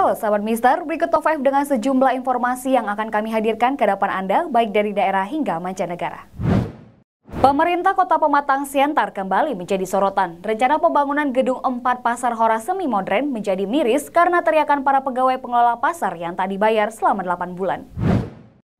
Halo sahabat Mister, berikut Top 5 dengan sejumlah informasi yang akan kami hadirkan ke depan Anda, baik dari daerah hingga mancanegara. Pemerintah Kota Pematang Siantar kembali menjadi sorotan. Rencana pembangunan gedung 4 pasar Horas semi modern menjadi miris karena teriakan para pegawai pengelola pasar yang tak dibayar selama 8 bulan.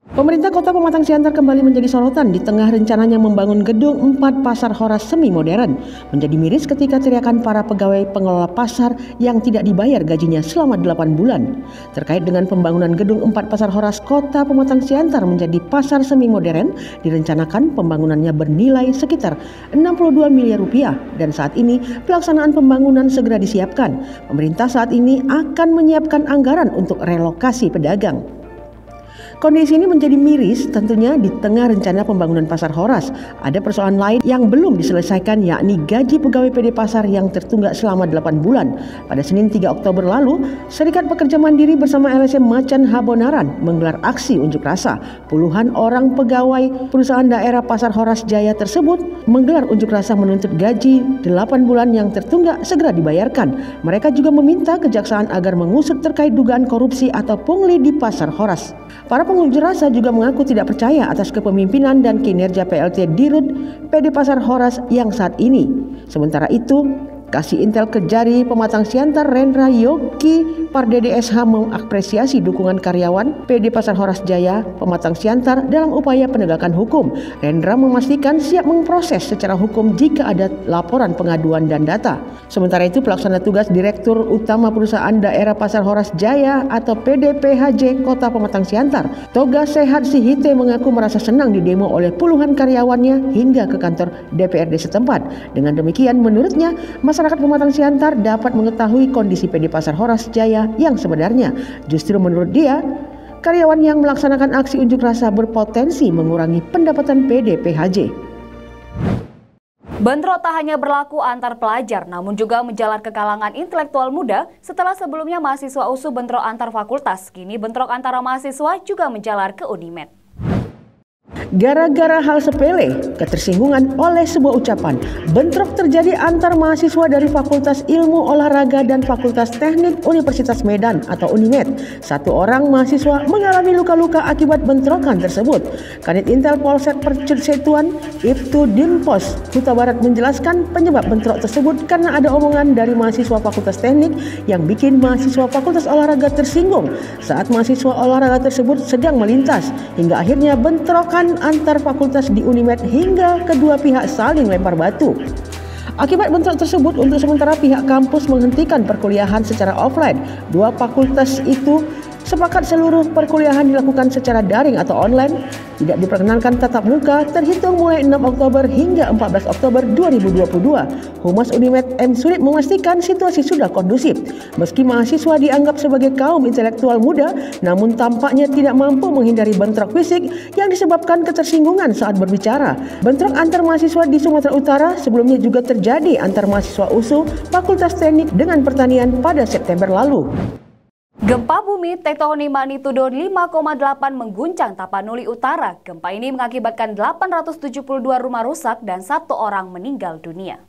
Pemerintah Kota Pematang Siantar kembali menjadi sorotan di tengah rencananya membangun gedung 4 pasar Horas semi modern. Menjadi miris ketika teriakan para pegawai pengelola pasar yang tidak dibayar gajinya selama 8 bulan. Terkait dengan pembangunan gedung 4 pasar Horas Kota Pematang Siantar menjadi pasar semi modern, direncanakan pembangunannya bernilai sekitar 62 miliar rupiah dan saat ini pelaksanaan pembangunan segera disiapkan. Pemerintah saat ini akan menyiapkan anggaran untuk relokasi pedagang. Kondisi ini menjadi miris tentunya di tengah rencana pembangunan pasar Horas. Ada persoalan lain yang belum diselesaikan, yakni gaji pegawai PD Pasar yang tertunggak selama 8 bulan. Pada Senin 3 Oktober lalu, Serikat Pekerja Mandiri bersama LSM Macan Habonaran menggelar aksi unjuk rasa. Puluhan orang pegawai perusahaan daerah Pasar Horas Jaya tersebut menggelar unjuk rasa menuntut gaji 8 bulan yang tertunggak segera dibayarkan. Mereka juga meminta kejaksaan agar mengusut terkait dugaan korupsi atau pungli di Pasar Horas. Para pengunjuk rasa juga mengaku tidak percaya atas kepemimpinan dan kinerja PLT Dirut PD Pasar Horas yang saat ini. Sementara itu, Kasih Intel Kejari Pematang Siantar Rendra Yogi Pardede SH mengapresiasi dukungan karyawan PD Pasar Horas Jaya Pematang Siantar dalam upaya penegakan hukum. Rendra memastikan siap memproses secara hukum jika ada laporan pengaduan dan data. Sementara itu, pelaksana tugas Direktur Utama Perusahaan Daerah Pasar Horas Jaya atau PDPHJ Kota Pematang Siantar, Toga Sehat Sihite mengaku merasa senang didemo oleh puluhan karyawannya hingga ke kantor DPRD setempat. Dengan demikian, menurutnya, masyarakat Pematang Siantar dapat mengetahui kondisi PD Pasar Horas Jaya yang sebenarnya. Justru menurut dia, karyawan yang melaksanakan aksi unjuk rasa berpotensi mengurangi pendapatan PDPHJ. Bentrok tak hanya berlaku antar pelajar, namun juga menjalar ke kalangan intelektual muda. Setelah sebelumnya mahasiswa USU bentrok antar fakultas, kini bentrok antara mahasiswa juga menjalar ke Unimed. Gara-gara hal sepele, ketersinggungan oleh sebuah ucapan, bentrok terjadi antar mahasiswa dari Fakultas Ilmu Olahraga dan Fakultas Teknik Universitas Medan atau Unimed. Satu orang mahasiswa mengalami luka-luka akibat bentrokan tersebut. Kanit Intel Polsek Percusetuan Ibtu Dinpos Huta Barat menjelaskan penyebab bentrok tersebut karena ada omongan dari mahasiswa Fakultas Teknik yang bikin mahasiswa Fakultas Olahraga tersinggung saat mahasiswa olahraga tersebut sedang melintas, hingga akhirnya bentrokan antar fakultas di Unimed hingga kedua pihak saling lempar batu. Akibat bentrok tersebut, untuk sementara pihak kampus menghentikan perkuliahan secara offline. Dua fakultas itu sepakat seluruh perkuliahan dilakukan secara daring atau online, tidak diperkenankan tatap muka terhitung mulai 6 Oktober hingga 14 Oktober 2022. Humas Unimed M. Surip memastikan situasi sudah kondusif. Meski mahasiswa dianggap sebagai kaum intelektual muda, namun tampaknya tidak mampu menghindari bentrok fisik yang disebabkan ketersinggungan saat berbicara. Bentrok antar mahasiswa di Sumatera Utara sebelumnya juga terjadi antar mahasiswa USU Fakultas Teknik dengan Pertanian pada September lalu. Gempa bumi tektonik magnitudo 5,8 mengguncang Tapanuli Utara. Gempa ini mengakibatkan 872 rumah rusak dan 1 orang meninggal dunia.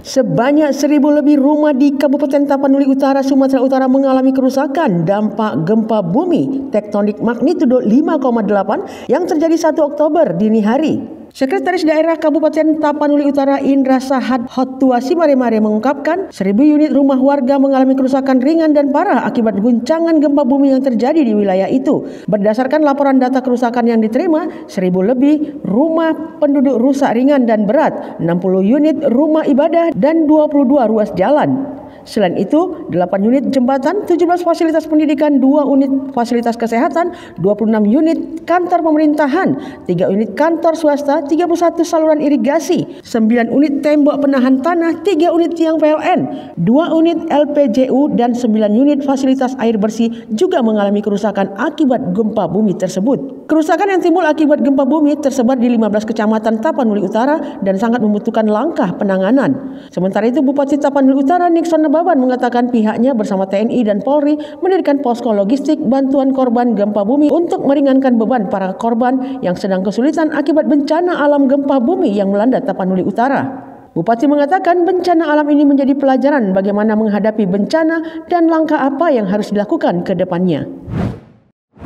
Sebanyak 1.000 lebih rumah di Kabupaten Tapanuli Utara, Sumatera Utara mengalami kerusakan dampak gempa bumi tektonik magnitudo 5,8 yang terjadi 1 Oktober dini hari. Sekretaris Daerah Kabupaten Tapanuli Utara Indra Sahad Hotuasi Maremare mengungkapkan 1.000 unit rumah warga mengalami kerusakan ringan dan parah akibat guncangan gempa bumi yang terjadi di wilayah itu. Berdasarkan laporan data kerusakan yang diterima, 1.000 lebih rumah penduduk rusak ringan dan berat, 60 unit rumah ibadah dan 22 ruas jalan. Selain itu, 8 unit jembatan, 17 fasilitas pendidikan, 2 unit fasilitas kesehatan, 26 unit kantor pemerintahan, 3 unit kantor swasta, 31 saluran irigasi, 9 unit tembok penahan tanah, 3 unit tiang PLN, 2 unit LPJU, dan 9 unit fasilitas air bersih juga mengalami kerusakan akibat gempa bumi tersebut. Kerusakan yang timbul akibat gempa bumi tersebar di 15 kecamatan Tapanuli Utara dan sangat membutuhkan langkah penanganan. Sementara itu, Bupati Tapanuli Utara Nixon Baban mengatakan pihaknya bersama TNI dan Polri mendirikan posko logistik bantuan korban gempa bumi untuk meringankan beban para korban yang sedang kesulitan akibat bencana alam gempa bumi yang melanda Tapanuli Utara. Bupati mengatakan bencana alam ini menjadi pelajaran bagaimana menghadapi bencana dan langkah apa yang harus dilakukan ke depannya.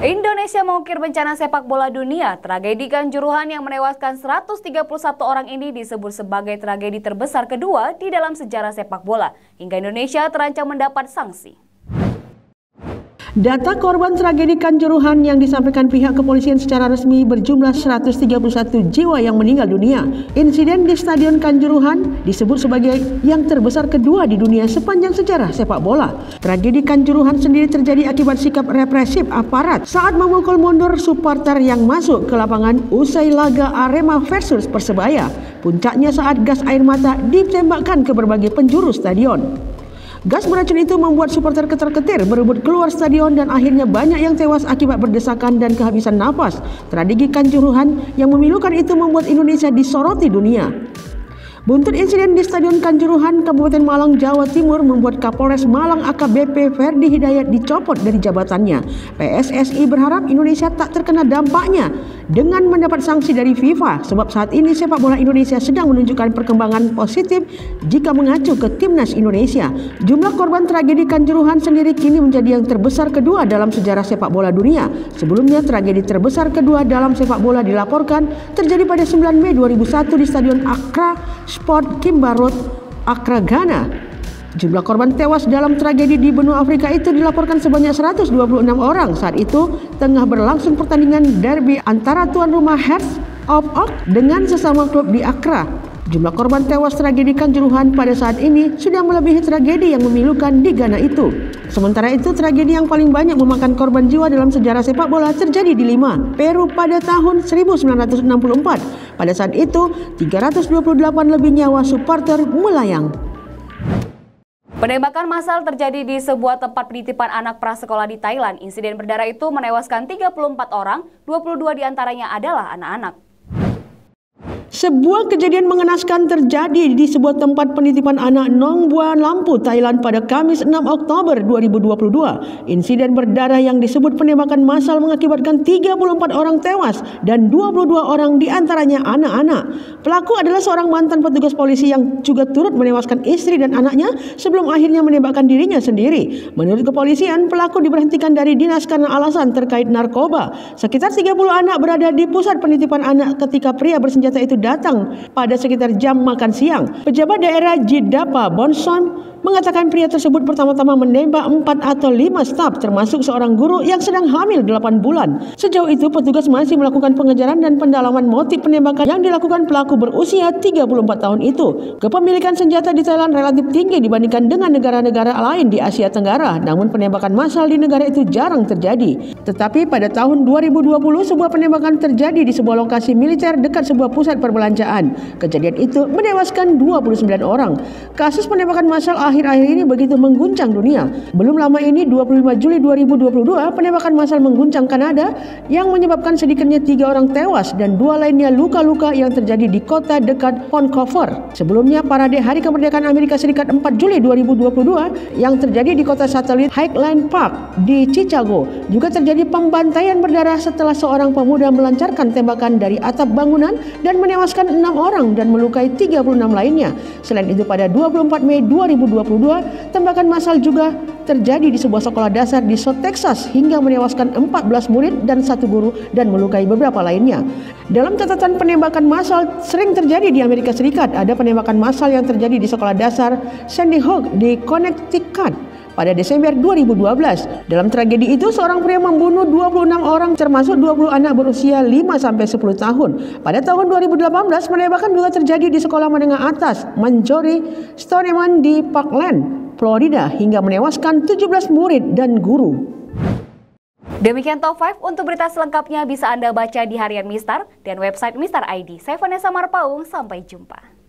Indonesia mengukir bencana sepak bola dunia. Tragedi Kanjuruhan yang menewaskan 131 orang ini disebut sebagai tragedi terbesar kedua di dalam sejarah sepak bola. Hingga Indonesia terancam mendapat sanksi. Data korban tragedi Kanjuruhan yang disampaikan pihak kepolisian secara resmi berjumlah 131 jiwa yang meninggal dunia. Insiden di Stadion Kanjuruhan disebut sebagai yang terbesar kedua di dunia sepanjang sejarah sepak bola. Tragedi Kanjuruhan sendiri terjadi akibat sikap represif aparat saat memukul mundur supporter yang masuk ke lapangan usai laga Arema versus Persebaya. Puncaknya saat gas air mata ditembakkan ke berbagai penjuru stadion. Gas beracun itu membuat supporter ketar-ketir berebut keluar stadion dan akhirnya banyak yang tewas akibat berdesakan dan kehabisan napas. Tragedi Kanjuruhan yang memilukan itu membuat Indonesia disoroti dunia. Buntut insiden di Stadion Kanjuruhan, Kabupaten Malang, Jawa Timur membuat Kapolres Malang AKBP Ferdi Hidayat dicopot dari jabatannya. PSSI berharap Indonesia tak terkena dampaknya dengan mendapat sanksi dari FIFA sebab saat ini sepak bola Indonesia sedang menunjukkan perkembangan positif jika mengacu ke timnas Indonesia. Jumlah korban tragedi Kanjuruhan sendiri kini menjadi yang terbesar kedua dalam sejarah sepak bola dunia. Sebelumnya tragedi terbesar kedua dalam sepak bola dilaporkan terjadi pada 9 Mei 2001 di Stadion Accra Sport Kimba Road, Accra, Ghana. Jumlah korban tewas dalam tragedi di benua Afrika itu dilaporkan sebanyak 126 orang. Saat itu tengah berlangsung pertandingan derby antara tuan rumah Hearts of Oak dengan sesama klub di Accra. Jumlah korban tewas tragedi Kanjuruhan pada saat ini sudah melebihi tragedi yang memilukan di Ghana itu. Sementara itu, tragedi yang paling banyak memakan korban jiwa dalam sejarah sepak bola terjadi di Lima, Peru pada tahun 1964. Pada saat itu, 328 lebih nyawa supporter melayang. Penembakan massal terjadi di sebuah tempat penitipan anak prasekolah di Thailand. Insiden berdarah itu menewaskan 34 orang, 22 diantaranya adalah anak-anak. Sebuah kejadian mengenaskan terjadi di sebuah tempat penitipan anak Nong Bua Lampu, Thailand pada Kamis 6 Oktober 2022. Insiden berdarah yang disebut penembakan massal mengakibatkan 34 orang tewas dan 22 orang diantaranya anak-anak. Pelaku adalah seorang mantan petugas polisi yang juga turut menewaskan istri dan anaknya sebelum akhirnya menembakkan dirinya sendiri. Menurut kepolisian, pelaku diberhentikan dari dinas karena alasan terkait narkoba. Sekitar 30 anak berada di pusat penitipan anak ketika pria bersenjata itu datang pada sekitar jam makan siang. Pejabat daerah Jidapa Bonson mengatakan pria tersebut pertama-tama menembak 4 atau 5 staf termasuk seorang guru yang sedang hamil 8 bulan. Sejauh itu petugas masih melakukan pengejaran dan pendalaman motif penembakan yang dilakukan pelaku berusia 34 tahun itu. Kepemilikan senjata di Thailand relatif tinggi dibandingkan dengan negara-negara lain di Asia Tenggara, namun penembakan massal di negara itu jarang terjadi. Tetapi pada tahun 2020 sebuah penembakan terjadi di sebuah lokasi militer dekat sebuah pusat perbelanjaan. Kejadian itu menewaskan 29 orang. Kasus penembakan massal akhir-akhir ini begitu mengguncang dunia. Belum lama ini 25 Juli 2022 penembakan massal mengguncang Kanada yang menyebabkan sedikitnya 3 orang tewas dan 2 lainnya luka-luka yang terjadi di kota dekat Vancouver. Sebelumnya parade Hari Kemerdekaan Amerika Serikat 4 Juli 2022 yang terjadi di kota satelit Highland Park di Chicago juga terjadi pembantaian berdarah setelah seorang pemuda melancarkan tembakan dari atap bangunan dan menewaskan 6 orang dan melukai 36 lainnya. Selain itu pada 24 Mei 2022 tembakan massal juga terjadi di sebuah sekolah dasar di South Texas hingga menewaskan 14 murid dan 1 guru dan melukai beberapa lainnya. Dalam catatan penembakan massal sering terjadi di Amerika Serikat, ada penembakan massal yang terjadi di sekolah dasar Sandy Hook di Connecticut pada Desember 2012. Dalam tragedi itu, seorang pria membunuh 26 orang termasuk 20 anak berusia 5-10 tahun. Pada tahun 2018, penembakan juga terjadi di sekolah menengah atas Marjory Stoneman di Parkland, Florida hingga menewaskan 17 murid dan guru. Demikian Top 5. Untuk berita selengkapnya bisa Anda baca di Harian Mistar dan website Mistar ID. Saya Vanessa Marpaung, sampai jumpa.